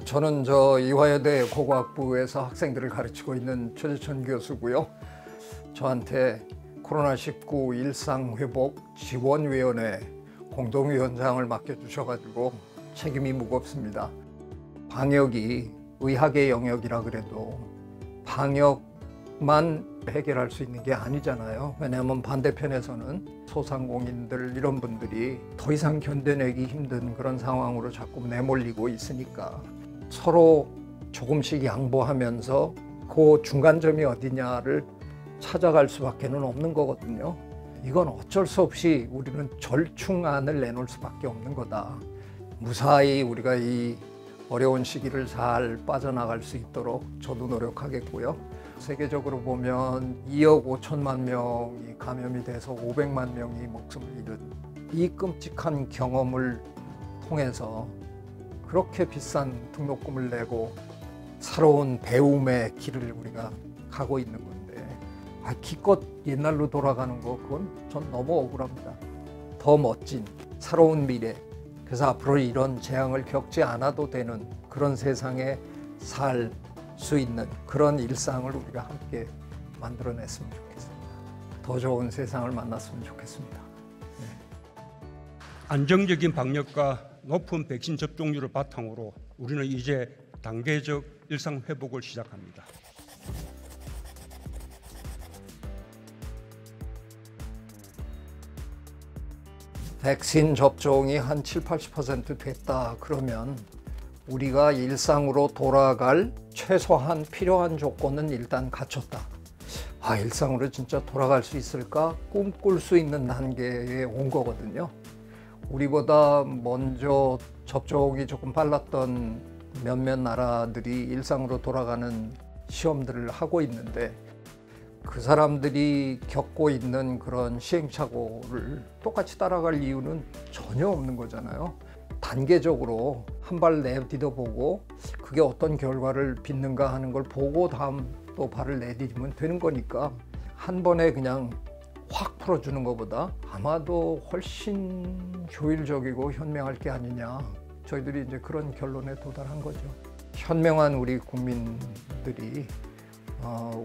저는 이화여대 고고학부에서 학생들을 가르치고 있는 최재천 교수고요. 저한테 코로나19 일상회복 지원위원회 공동위원장을 맡겨주셔가지고 책임이 무겁습니다. 방역이 의학의 영역이라 그래도 방역만 해결할 수 있는 게 아니잖아요. 왜냐하면 반대편에서는 소상공인들 이런 분들이 더 이상 견뎌내기 힘든 그런 상황으로 자꾸 내몰리고 있으니까 서로 조금씩 양보하면서 그 중간점이 어디냐를 찾아갈 수밖에 없는 거거든요. 이건 어쩔 수 없이 우리는 절충안을 내놓을 수밖에 없는 거다. 무사히 우리가 이 어려운 시기를 잘 빠져나갈 수 있도록 저도 노력하겠고요. 세계적으로 보면 2억 5천만 명이 감염이 돼서 500만 명이 목숨을 잃은 이 끔찍한 경험을 통해서 그렇게 비싼 등록금을 내고 새로운 배움의 길을 우리가 가고 있는 건데 기껏 옛날로 돌아가는 거 그건 전 너무 억울합니다. 더 멋진 새로운 미래, 그래서 앞으로 이런 재앙을 겪지 않아도 되는 그런 세상에 살 수 있는 그런 일상을 우리가 함께 만들어냈으면 좋겠습니다. 더 좋은 세상을 만났으면 좋겠습니다. 네. 안정적인 방역과 높은 백신 접종률을 바탕으로 우리는 이제 단계적 일상 회복을 시작합니다. 백신 접종이 한 70-80% 됐다 그러면 우리가 일상으로 돌아갈 최소한 필요한 조건은 일단 갖췄다. 일상으로 진짜 돌아갈 수 있을까? 꿈꿀 수 있는 단계에 온 거거든요. 우리보다 먼저 접종이 조금 빨랐던 몇몇 나라들이 일상으로 돌아가는 시험들을 하고 있는데 그 사람들이 겪고 있는 그런 시행착오를 똑같이 따라갈 이유는 전혀 없는 거잖아요. 단계적으로 한 발 내디뎌보고 그게 어떤 결과를 빚는가 하는 걸 보고 다음 또 발을 내디디면 되는 거니까 한 번에 그냥 확 풀어주는 것보다 아마도 훨씬 효율적이고 현명할 게 아니냐. 저희들이 이제 그런 결론에 도달한 거죠. 현명한 우리 국민들이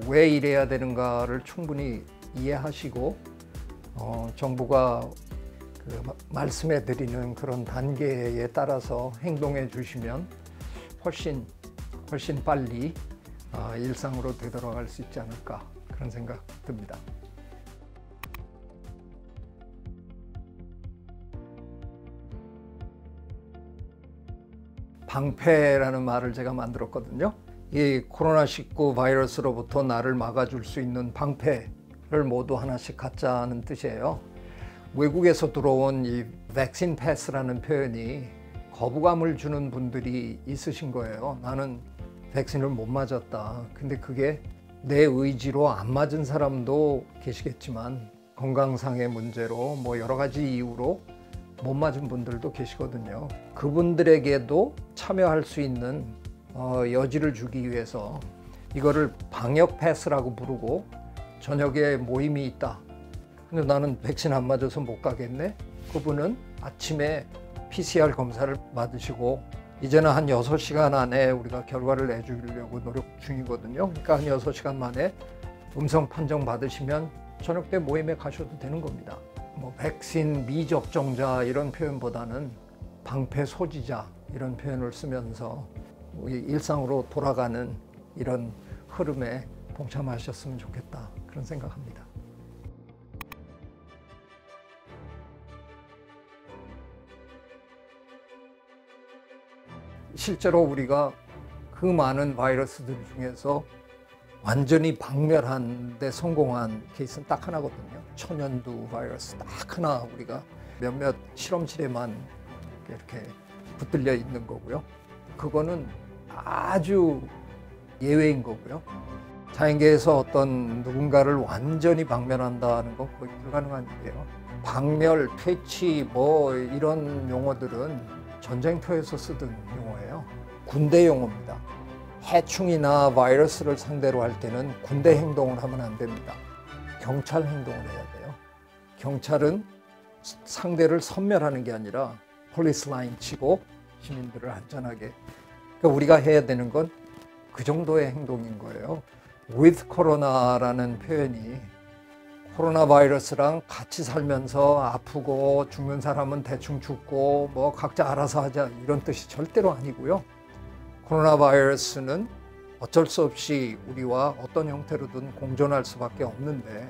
왜 이래야 되는가를 충분히 이해하시고 정부가 말씀해 드리는 그런 단계에 따라서 행동해 주시면 훨씬 빨리 일상으로 되돌아갈 수 있지 않을까 그런 생각 듭니다. 방패라는 말을 제가 만들었거든요. 이 코로나19 바이러스로부터 나를 막아줄 수 있는 방패를 모두 하나씩 갖자는 뜻이에요. 외국에서 들어온 이 백신 패스라는 표현이 거부감을 주는 분들이 있으신 거예요. 나는 백신을 못 맞았다. 근데 그게 내 의지로 안 맞은 사람도 계시겠지만 건강상의 문제로 여러 가지 이유로 못 맞은 분들도 계시거든요. 그분들에게도 참여할 수 있는 여지를 주기 위해서 이거를 방역 패스라고 부르고 저녁에 모임이 있다. 근데 나는 백신 안 맞아서 못 가겠네. 그분은 아침에 PCR 검사를 받으시고 이제는 한 6시간 안에 우리가 결과를 내주려고 노력 중이거든요. 그러니까 한 6시간 만에 음성 판정 받으시면 저녁 때 모임에 가셔도 되는 겁니다. 백신 미접종자 이런 표현보다는 방패 소지자 이런 표현을 쓰면서 우리 일상으로 돌아가는 이런 흐름에 동참하셨으면 좋겠다 그런 생각합니다. 실제로 우리가 그 많은 바이러스들 중에서 완전히 박멸한 데 성공한 케이스는 딱 하나거든요. 천연두 바이러스 딱 하나 우리가 몇몇 실험실에만 이렇게 붙들려 있는 거고요. 그거는 아주 예외인 거고요. 자연계에서 어떤 누군가를 완전히 박멸한다는 건 거의 불가능한 일이에요. 박멸, 퇴치 이런 용어들은 전쟁터에서 쓰던 용어예요. 군대 용어입니다. 해충이나 바이러스를 상대로 할 때는 군대 행동을 하면 안 됩니다. 경찰 행동을 해야 돼요. 경찰은 상대를 섬멸하는 게 아니라 폴리스 라인 치고 시민들을 안전하게 그러니까 우리가 해야 되는 건 그 정도의 행동인 거예요. with 코로나라는 표현이 코로나 바이러스랑 같이 살면서 아프고 죽는 사람은 대충 죽고 뭐 각자 알아서 하자 이런 뜻이 절대로 아니고요. 코로나 바이러스는 어쩔 수 없이 우리와 어떤 형태로든 공존할 수밖에 없는데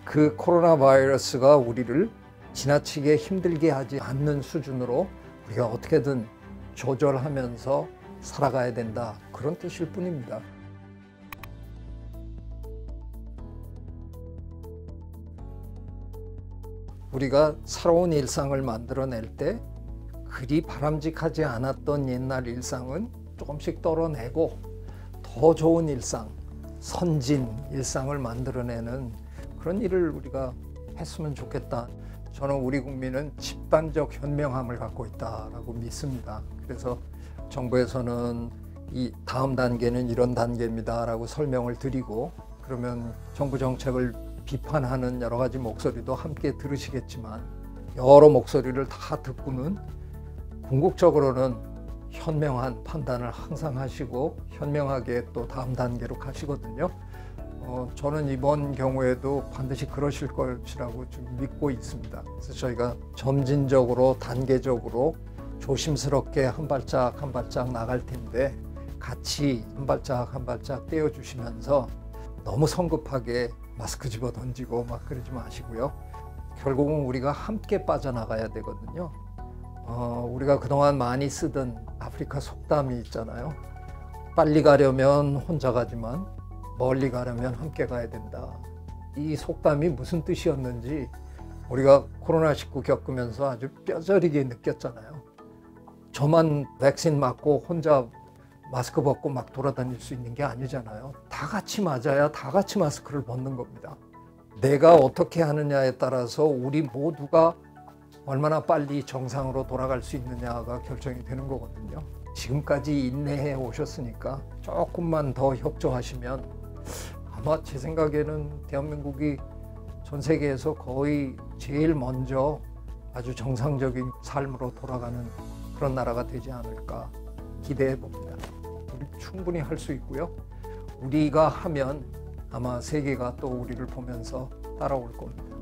그 코로나 바이러스가 우리를 지나치게 힘들게 하지 않는 수준으로 우리가 어떻게든 조절하면서 살아가야 된다. 그런 뜻일 뿐입니다. 우리가 새로운 일상을 만들어낼 때 그리 바람직하지 않았던 옛날 일상은 조금씩 떨어내고 더 좋은 일상, 선진 일상을 만들어내는 그런 일을 우리가 했으면 좋겠다. 저는 우리 국민은 집단적 현명함을 갖고 있다라고 믿습니다. 그래서 정부에서는 이 다음 단계는 이런 단계입니다라고 설명을 드리고 그러면 정부 정책을 비판하는 여러 가지 목소리도 함께 들으시겠지만 여러 목소리를 다 듣고는 궁극적으로는 현명한 판단을 항상 하시고 현명하게 또 다음 단계로 가시거든요. 저는 이번 경우에도 반드시 그러실 것이라고 좀 믿고 있습니다. 그래서 저희가 점진적으로 단계적으로 조심스럽게 한 발짝 한 발짝 나갈 텐데 같이 한 발짝 한 발짝 떼어주시면서 너무 성급하게 마스크 집어 던지고 막 그러지 마시고요. 결국은 우리가 함께 빠져나가야 되거든요. 우리가 그동안 많이 쓰던 아프리카 속담이 있잖아요. 빨리 가려면 혼자 가지만 멀리 가려면 함께 가야 된다. 이 속담이 무슨 뜻이었는지 우리가 코로나19 겪으면서 아주 뼈저리게 느꼈잖아요. 저만 백신 맞고 혼자 마스크 벗고 막 돌아다닐 수 있는 게 아니잖아요. 다 같이 맞아야 다 같이 마스크를 벗는 겁니다. 내가 어떻게 하느냐에 따라서 우리 모두가 얼마나 빨리 정상으로 돌아갈 수 있느냐가 결정이 되는 거거든요. 지금까지 인내해 오셨으니까 조금만 더 협조하시면 아마 제 생각에는 대한민국이 전 세계에서 거의 제일 먼저 아주 정상적인 삶으로 돌아가는 그런 나라가 되지 않을까 기대해 봅니다. 우리 충분히 할 수 있고요. 우리가 하면 아마 세계가 또 우리를 보면서 따라올 겁니다.